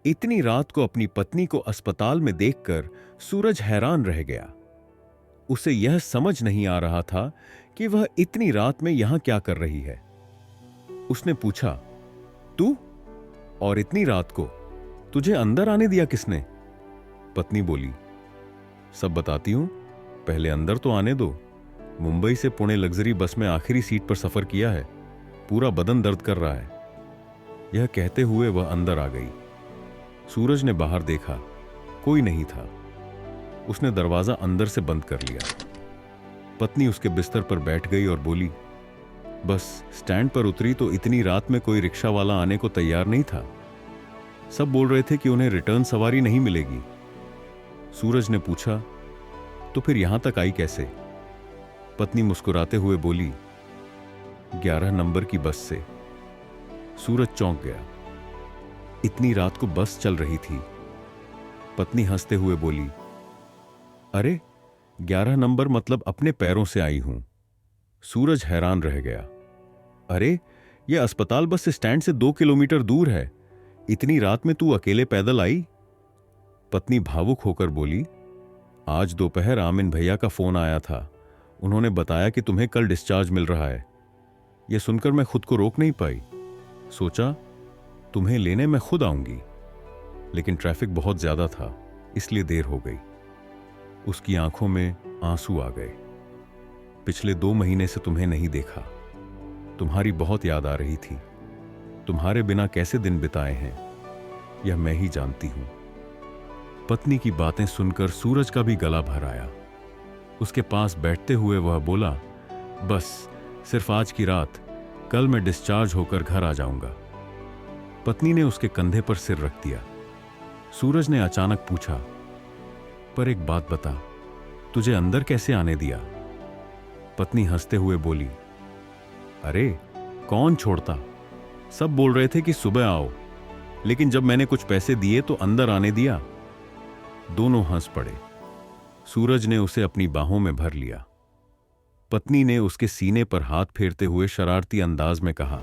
इतनी रात को अपनी पत्नी को अस्पताल में देखकर सूरज हैरान रह गया। उसे यह समझ नहीं आ रहा था कि वह इतनी रात में यहां क्या कर रही है। उसने पूछा, तू? और इतनी रात को तुझे अंदर आने दिया किसने? पत्नी बोली, सब बताती हूं, पहले अंदर तो आने दो। मुंबई से पुणे लग्जरी बस में आखिरी सीट पर सफर किया है, पूरा बदन दर्द कर रहा है। यह कहते हुए वह अंदर आ गई। सूरज ने बाहर देखा, कोई नहीं था। उसने दरवाजा अंदर से बंद कर लिया। पत्नी उसके बिस्तर पर बैठ गई और बोली, बस स्टैंड पर उतरी तो इतनी रात में कोई रिक्शा वाला आने को तैयार नहीं था। सब बोल रहे थे कि उन्हें रिटर्न सवारी नहीं मिलेगी। सूरज ने पूछा, तो फिर यहां तक आई कैसे? पत्नी मुस्कुराते हुए बोली, 11 नंबर की बस से। सूरज चौंक गया। इतनी रात को बस चल रही थी। पत्नी हंसते हुए बोली, अरे 11 नंबर मतलब अपने पैरों से आई हूं। सूरज हैरान रह गया। अरे यह अस्पताल बस स्टैंड से 2 किलोमीटर दूर है, इतनी रात में तू अकेले पैदल आई? पत्नी भावुक होकर बोली, आज दोपहर आमिन भैया का फोन आया था। उन्होंने बताया कि तुम्हें कल डिस्चार्ज मिल रहा है। यह सुनकर मैं खुद को रोक नहीं पाई। सोचा तुम्हें लेने मैं खुद आऊंगी, लेकिन ट्रैफिक बहुत ज्यादा था, इसलिए देर हो गई। उसकी आंखों में आंसू आ गए। पिछले 2 महीने से तुम्हें नहीं देखा। तुम्हारी बहुत याद आ रही थी। तुम्हारे बिना कैसे दिन बिताए हैं यह मैं ही जानती हूं। पत्नी की बातें सुनकर सूरज का भी गला भर आया। उसके पास बैठते हुए वह बोला, बस सिर्फ आज की रात, कल मैं डिस्चार्ज होकर घर आ जाऊंगा। पत्नी ने उसके कंधे पर सिर रख दिया। सूरज ने अचानक पूछा, पर एक बात बता, तुझे अंदर कैसे आने दिया? पत्नी हंसते हुए बोली, अरे कौन छोड़ता, सब बोल रहे थे कि सुबह आओ, लेकिन जब मैंने कुछ पैसे दिए तो अंदर आने दिया। दोनों हंस पड़े। सूरज ने उसे अपनी बाहों में भर लिया। पत्नी ने उसके सीने पर हाथ फेरते हुए शरारती अंदाज में कहा,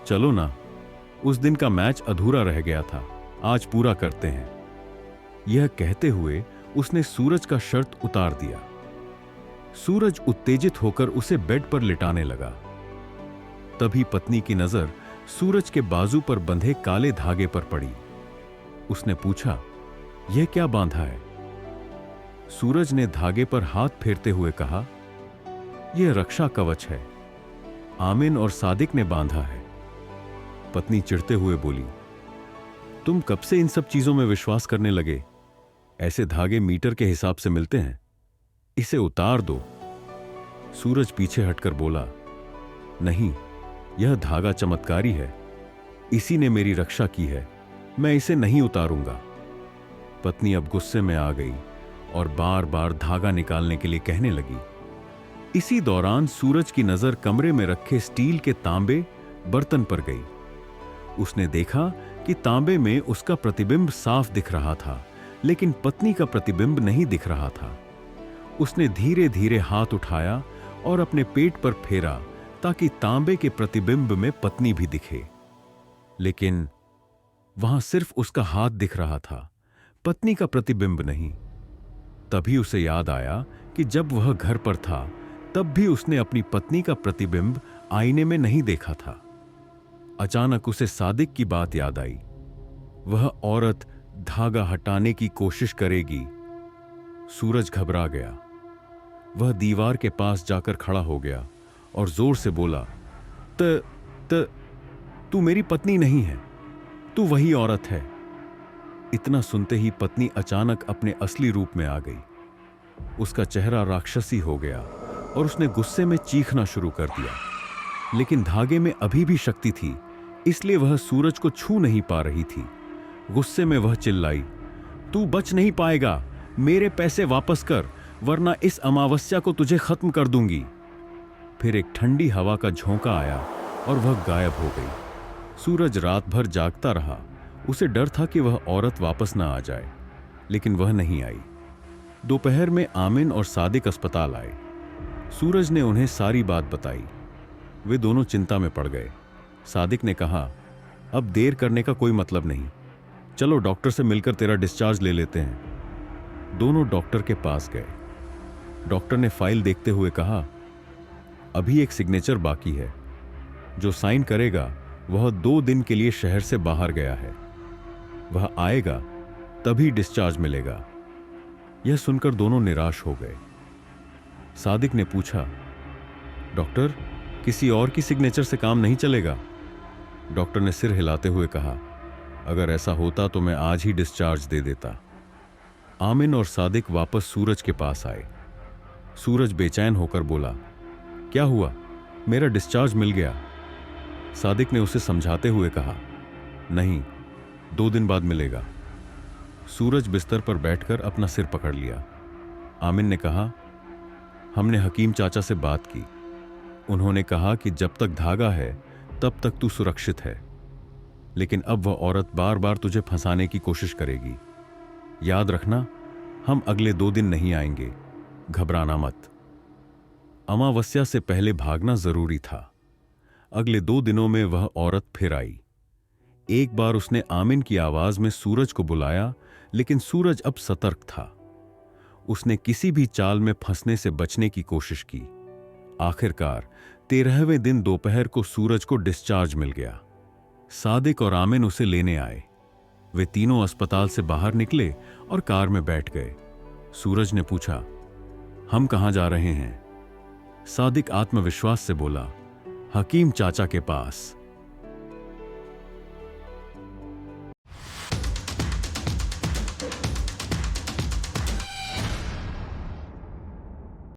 चलो ना, उस दिन का मैच अधूरा रह गया था, आज पूरा करते हैं। यह कहते हुए उसने सूरज का शर्ट उतार दिया। सूरज उत्तेजित होकर उसे बेड पर लिटाने लगा। तभी पत्नी की नजर सूरज के बाजू पर बंधे काले धागे पर पड़ी। उसने पूछा, यह क्या बांधा है? सूरज ने धागे पर हाथ फेरते हुए कहा, यह रक्षा कवच है, आमिन और सादिक ने बांधा है। पत्नी चिढ़ते हुए बोली, तुम कब से इन सब चीजों में विश्वास करने लगे? ऐसे धागे मीटर के हिसाब से मिलते हैं, इसे उतार दो। सूरज पीछे हटकर बोला, नहीं, यह धागा चमत्कारी है, इसी ने मेरी रक्षा की है, मैं इसे नहीं उतारूंगा। पत्नी अब गुस्से में आ गई और बार बार धागा निकालने के लिए कहने लगी। इसी दौरान सूरज की नजर कमरे में रखे स्टील के तांबे बर्तन पर गई। उसने देखा कि तांबे में उसका प्रतिबिंब साफ दिख रहा था, लेकिन पत्नी का प्रतिबिंब नहीं दिख रहा था। उसने धीरे धीरे हाथ उठाया और अपने पेट पर फेरा ताकि तांबे के प्रतिबिंब में पत्नी भी दिखे, लेकिन वहां सिर्फ उसका हाथ दिख रहा था, पत्नी का प्रतिबिंब नहीं। तभी उसे याद आया कि जब वह घर पर था तब भी उसने अपनी पत्नी का प्रतिबिंब आईने में नहीं देखा था। अचानक उसे सादिक की बात याद आई। वह औरत धागा हटाने की कोशिश करेगी। सूरज घबरा गया। वह दीवार के पास जाकर खड़ा हो गया और जोर से बोला, तू मेरी पत्नी नहीं है, तू वही औरत है। इतना सुनते ही पत्नी अचानक अपने असली रूप में आ गई। उसका चेहरा राक्षसी हो गया और उसने गुस्से में चीखना शुरू कर दिया, लेकिन धागे में अभी भी शक्ति थी, इसलिए वह सूरज को छू नहीं पा रही थी। गुस्से में वह चिल्लाई, तू बच नहीं पाएगा, मेरे पैसे वापस कर, वरना इस अमावस्या को तुझे खत्म कर दूंगी। फिर एक ठंडी हवा का झोंका आया और वह गायब हो गई। सूरज रात भर जागता रहा। उसे डर था कि वह औरत वापस ना आ जाए, लेकिन वह नहीं आई। दोपहर में आमिन और सादिक अस्पताल आए। सूरज ने उन्हें सारी बात बताई। वे दोनों चिंता में पड़ गए। सादिक ने कहा, अब देर करने का कोई मतलब नहीं, चलो डॉक्टर से मिलकर तेरा डिस्चार्ज ले लेते हैं। दोनों डॉक्टर के पास गए। डॉक्टर ने फाइल देखते हुए कहा, अभी एक सिग्नेचर बाकी है। जो साइन करेगा वह 2 दिन के लिए शहर से बाहर गया है। वह आएगा तभी डिस्चार्ज मिलेगा। यह सुनकर दोनों निराश हो गए। सादिक ने पूछा, डॉक्टर, किसी और की सिग्नेचर से काम नहीं चलेगा? डॉक्टर ने सिर हिलाते हुए कहा, अगर ऐसा होता तो मैं आज ही डिस्चार्ज दे देता। आमिन और सादिक वापस सूरज के पास आए। सूरज बेचैन होकर बोला, क्या हुआ? मेरा डिस्चार्ज मिल गया। सादिक ने उसे समझाते हुए कहा, नहीं, 2 दिन बाद मिलेगा। सूरज बिस्तर पर बैठकर अपना सिर पकड़ लिया। आमिन ने कहा, हमने हकीम चाचा से बात की। उन्होंने कहा कि जब तक धागा है तब तक तू सुरक्षित है, लेकिन अब वह औरत बार बार तुझे फंसाने की कोशिश करेगी। याद रखना, हम अगले 2 दिन नहीं आएंगे। घबराना मत। अमावस्या से पहले भागना जरूरी था। अगले 2 दिनों में वह औरत फिर आई। एक बार उसने आमिन की आवाज में सूरज को बुलाया, लेकिन सूरज अब सतर्क था। उसने किसी भी चाल में फंसने से बचने की कोशिश की। आखिरकार 13वें दिन दोपहर को सूरज को डिस्चार्ज मिल गया। सादिक और आमिन उसे लेने आए। वे तीनों अस्पताल से बाहर निकले और कार में बैठ गए। सूरज ने पूछा, हम कहां जा रहे हैं? सादिक आत्मविश्वास से बोला, हकीम चाचा के पास।